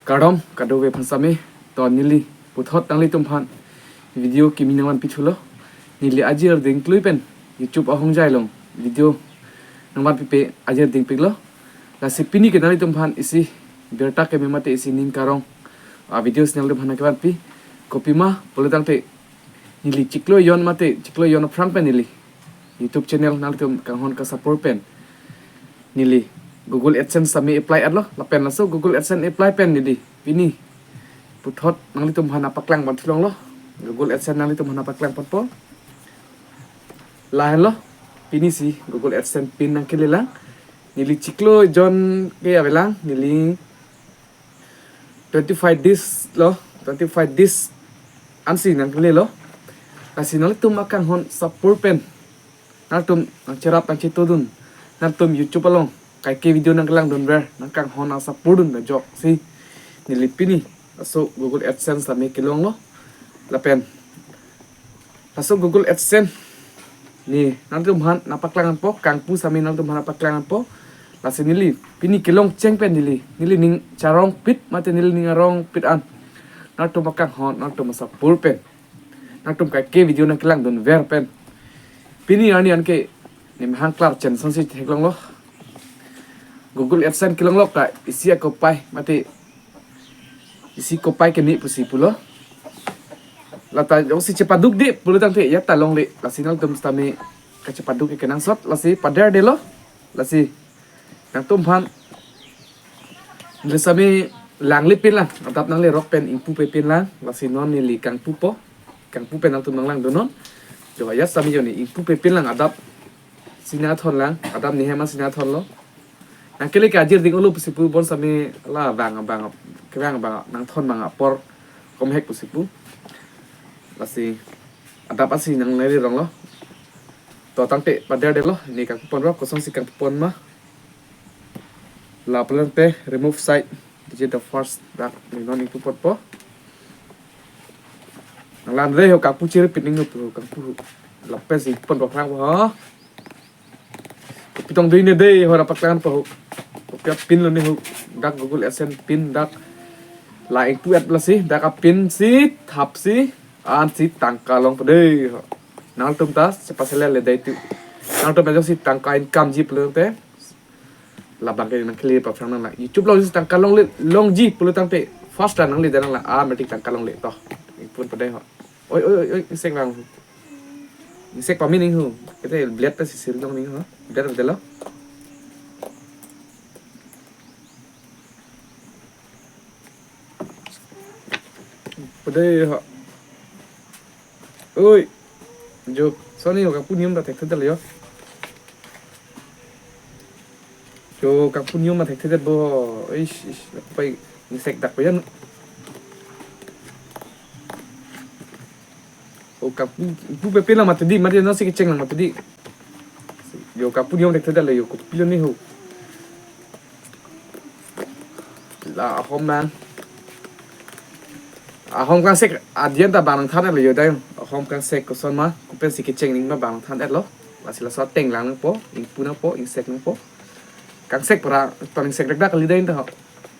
Karom kado we phansame to nili puthot tangli tumpan video kiminawan pichulo nili ajir ding kluipen YouTube ahong jailong video nangwan pipe ajir ding piglo la sipini ke nali tumpan isi berta ke memate isi nin karong a video snel de phana ke ban pi kopi ma polutang te nili chiklo yon frang pen nili YouTube channel nali tum kanghon ka support pen nili Google AdSense sami apply adlo lapen laso Google AdSense apply pen nili pini puthot nangli tum hana paklang ban thulong lo Google AdSense nangli tum hana paklang potpo lahen lo pini si Google AdSense pin nang kelelang nili chiklo John ke avelang nili 25 dis lo 25 dis ansi nang kele lo kasi nangli tum akang hon support pen nang tum ang cerap ang chitodun nang tum YouTube along kai ke video nang kelang don ber nang kang hona support dun na jok si nilipini so Google AdSense sami kilong lo lapen so Google AdSense ni nang tumhan napaklangan po kang pu sami nang tumhan napaklangan po lasi nili pini kilong cheng pen nili ning charong pit mate nili ning arong pit an nang tum makang hon nang tum support pen nang tum kai ke video nang kelang don ver pen pini ani an ke ni hang klar chen sansi theklong lo Google AdSense kilong lo ka isi ako pai mate isi ko pai ke ni pusi pulo lata si cepaduk di pulo tang te ya talong le la sinal tum stame ka cepaduk ke nang sot la si padar de lo la si nang tum phan le sami lang le pin lang atap nang le rock pen impu pe pin lang la si non ni li kang pu pen nang tum nang lang donon jo ya sami jo ni impu pe pin lang adap sinathon lang adap ni hema sinathon lo nang kele ka ajir ding ulu pusi pu bon sami la bang kerang bang nang thon bang por kom hek pusipu lasi ada pasi nang nari rong lo to tang te padar de lo ni kang pon ro kosong si kang pon ma la plan pe remove site digit the first back ni non itu pot po nang lan re ho kang pu chir pining no pu kang pu la pe si pon ro khang ho pitong dei ne dei ho ra paklan po ko pin lo ni ho dak Google AdSense pin dak lại tu et plus si dak pin si thap si an si tangka long pade nang tum ta sepasele le dai tu nang tum si tangka income ji plung te la bang ke nang kle pa frang nang la YouTube lo si tangka long le long ji pulu tang te first nang le nang la a metik tangka long le to pun pade ho oi insek bang insek pa min hu kete bled ta si sir long ning ho bled de lo đây họ ơi jo Sony các punyum đã thạch thật rồi jo các punyum mà thạch thật bo ấy phải sạch đặc biệt nữa các pu pe là mà tadi mà nó sẽ cái cheng là mà tadi jo các punyum thạch thật rồi jo các punyum này ho là hôm nay hong kang sek adian ta bang than le yo dai hong kang sek ko son ma ko pen si ke cheng ning ma bang than et lo la si la so teng lang po ing pu na po ing sek nang po kang sek para ton sek dak li dai ta ho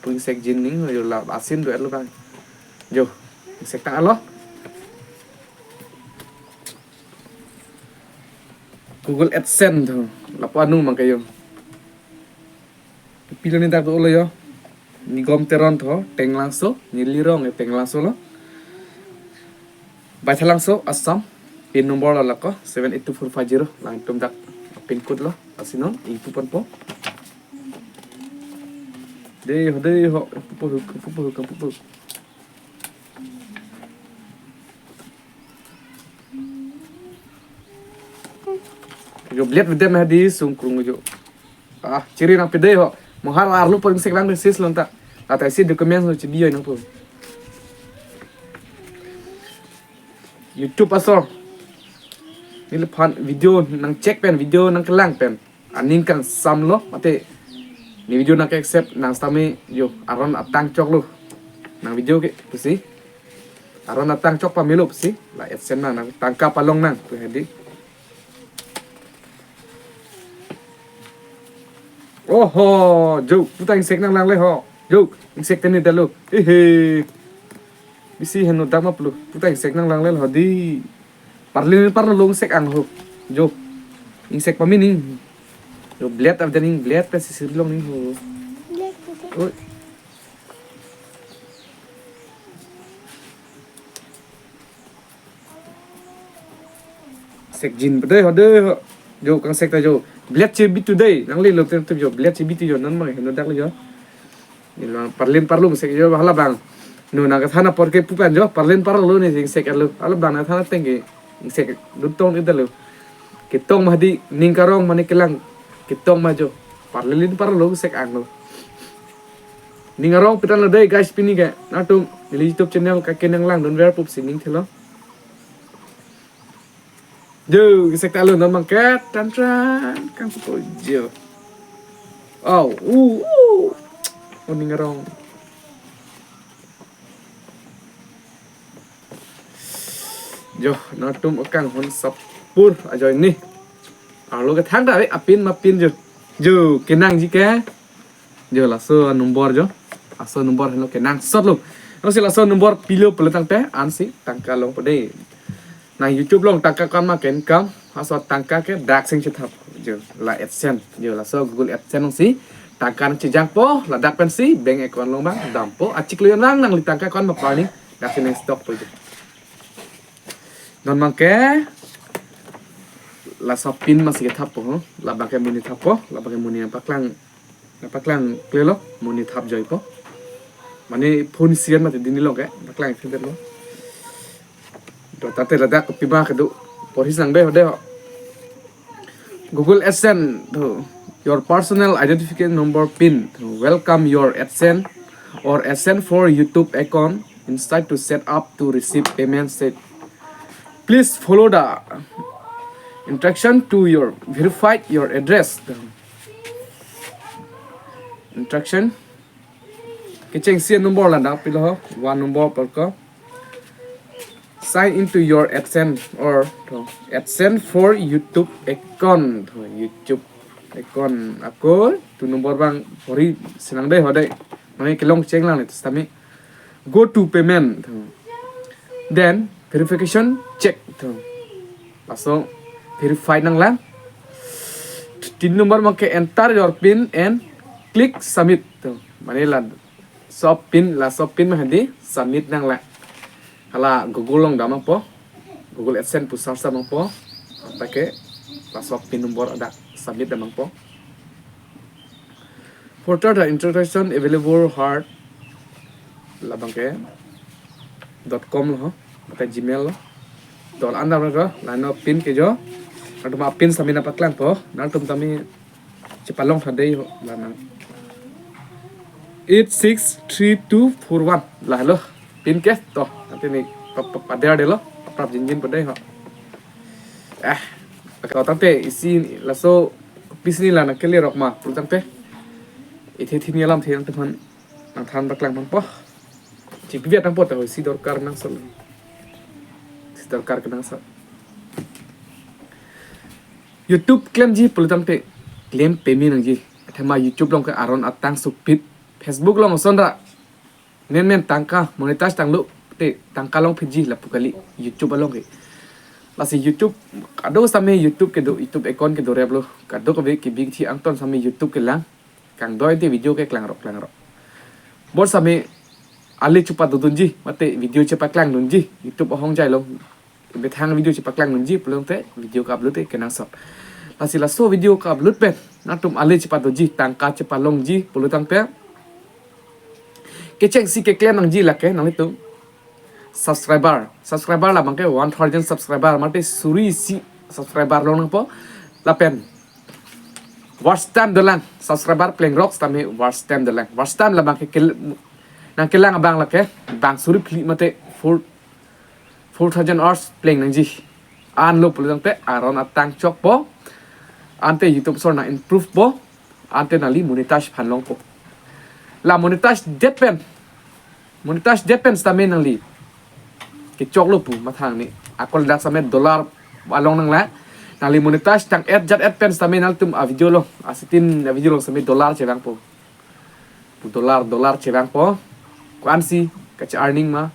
pu sek jin ning yo la asin do et lo bang jo sek ta lo Google AdSense tho la po anu mang kayo pilon ni ta do lo yo ni gom teron tho teng langso ni lirong e teng langso lo bai thalangso assam pin number la ko 782450 lang tum dak pin code lo asinon ipu pon po de ho pu yo bled with them hadi sung krung jo ciri nang pede ho mohar arlu paling seklang sis lonta ata si dokumen so cibiyo nang po YouTube aso nil phan video nang check pen video nang kelang pen aning kang sam lo mate ni video nang accept nang stami yo aron atang chok lo nang video ke pusi aron atang chok pa milo pusi la AdSense nang tangka palong nang tu hedi oh ho jo putang sek nang lang le ho Yo, insect ni dalo. Bisi hanu dama plu. Puta insect nang lang lel hodi. Parlo long insect ang ho. Jo. Insect pamini. Yo blade ab daning blade pa sisir long ni ho. Oi. Insect jin bade hode. Jo kang insect ta jo. Blade che bit today. Nang le lo tem jo blade che bit jo nan ma hanu dak le jo. Ilang parlin insect jo hala bang. No naga thana porque pupan jo parlen parlo ni insect alu alu bana thana tenge insect dutong idalu kitong mahdi ningkarong manikilang kitong majo parlin parlo insect anglo ningarong pitan lo dai guys pini ga natum di YouTube channel ka kenang lang don ver pup sining thelo jo insect alu non mangket tan kang pupo jo oh ningarong jo natum akang hon sapur ajo ini alo ke thang da apin mapin jo kenang ji ke jo la so nombor jo aso nombor helo kenang sot lo no sila so nombor pilo peletang te ansi tangka long pade na YouTube long tangka kan ma ken kam aso tangka ke dak sing chithap jo la AdSense jo la so Google AdSense long si tangka nang chijang po la dak pen si bank account long bang dampo achik lo nang li tangka kan ma pani dak sing stock po jo non mangke la sapin masih thap po la bangke muni thap po la bangke muni paklang klelo muni thap joi po mane phone sian mate dini lo ke paklang phinte lo do tate la dak piba ke do poris nang be hode Google AdSense to your personal identification number pin to welcome your AdSense or AdSense for YouTube account inside to set up to receive payment set. Please follow the instruction to your verified your address. Instruction. Keceng sian nombor lah dak pilo one nombor perko. Sign into your AdSense or AdSense for YouTube account. YouTube account aku tu nombor bang hori senang deh hodai. Mane kelong ceng lang itu tami. Go to payment. Then verification check tu. Pasal verify nang lang. Tin nomor make enter your pin and click submit tu. Mane la sop pin mah di submit nang lang. Hala Google long damang po. Google AdSense pusar sa mang po. Pakai la sop pin nomor ada submit damang po. For the introduction available hard la bangke .com lo atau Gmail lo tol anda mereka lano pin ke jo atau ma pin sami na paklan po natum tami cepalong tadei ho lana 863241 lah lo pin ke to nanti ni pada ada lo prap jinjin pada ho kalau tante isi laso pis ni lana keli rok ma pul tante itu thini alam thiang teman nang than paklang man po cik biat nang po ta si dorkar nang sol terkar kenang sa YouTube claim ji peluang te claim pemi nang ji thema YouTube long ke aron atang supit Facebook long sondra nen tangka monetize tang lu te tangka long phiji la pukali YouTube long ke lasi YouTube kado same YouTube ke do YouTube account ke do reblo kado ke ki big thi angton same YouTube ke lang kang doi te video ke klang rok bor same ali chupa dudunji mate video cepat klang dunji YouTube ohong jai long betang video cepat klang nunji pelong te video ka upload te kenang sop lasila so video ka upload pen natum ale cepat doji tangka cepat long ji pulu tang pe keceng si ke klan nang ji lake nang itu subscriber lah bangke 1000 subscriber mate suri si subscriber long nang po lapen watch time dalang subscriber playing rocks tame watch time dalang watch time la bangke nang kelang abang lake bang suri pli mate 4000 hours playing nang ji an lo pulung te aron atang chok po ante YouTube sor na improve po ante nali monetize phanlong po la monetize depend tamen nang li ke chok lo pu mathang ni akol dak samet dollar along nang la nali monetize tang ad pens tamen nal tum a video lo asitin video lo samet dollar che bang po dolar cebang po kuan si kaci earning ma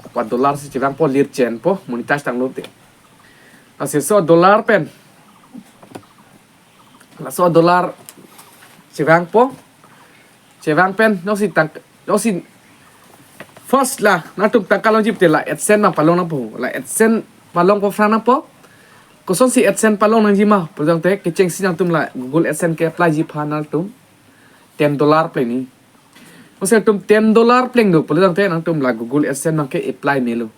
apa dolar si cebang po lir chen po monetize tang lote asi so dolar pen la so dolar cebang po cebang pen no si first lah natum tangkalong jip te la adsense ma palong na po la adsense palong po frana po Kosong si AdSense palong nang jima, perdang te keceng si nang tum la Google AdSense ke apply ji panal tum $10 play ni. Kosong tum $10 play do, perdang te nang tum la Google AdSense nang ke apply melo.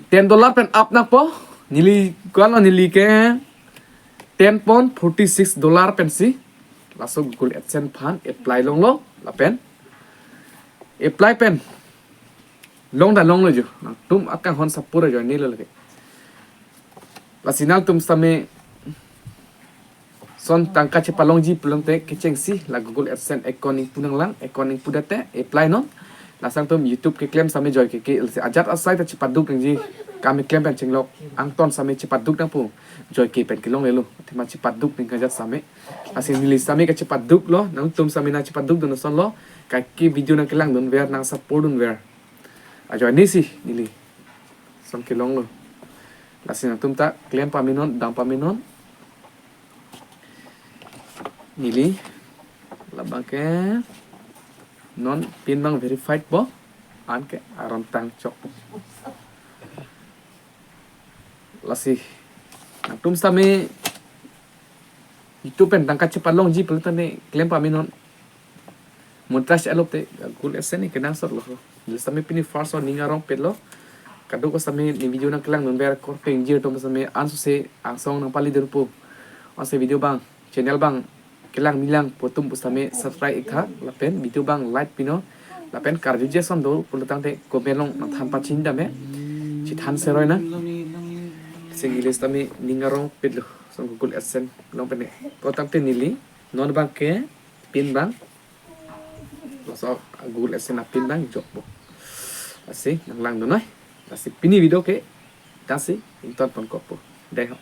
$10 pen up na po, nili kuan nili ke $10.46 pen si. Langsung Google AdSense pan apply long lo, la pen. Apply pen. Long lo jo, nang tum akan hon sapura jo ni lo lagi. La sinal tum same son tangka ce palong ji pelong te keceng si la Google AdSense accounting punang lang accounting pudate apply no la sang tum YouTube ke claim same joy ke se ajat asai ta cepat duk nang ji kami claim pen chenglok angton same cepat duk nang pu joy ke pen kilong lelu tima cepat duk ning kajat same asin nili same ke cepat duk lo nang tum same na cepat duk don son lo ka ki video nang kelang don ver nang support don ver ajo ni si nili son kilong lo Lasin tum ta claim paminon dang paminon nili labang ke non pin bang verified bo an ke aram tang chok lasi tum same itu pen tangka cepat long ji pelita ne claim paminon montage alop te Google AdSense ni kenang sor lo same pini first on ningarong pet lo kaduk ko same ni video nang kelang non ber kor peng jir tom same ansu se angsong nang pali derpo ase video bang channel bang kelang milang potum same subscribe ikha lapen video bang like pino lapen karju son do pulutang te komelong nang than pa chin dame chi than seroi na singilis tame ningarong pedlo son Google AdSense long pene potang te nili non bang ke pin bang so Google AdSense pin bang job bo ase nang lang do noi Kasi pini video ke kasi inton pon kopo. Dai ho.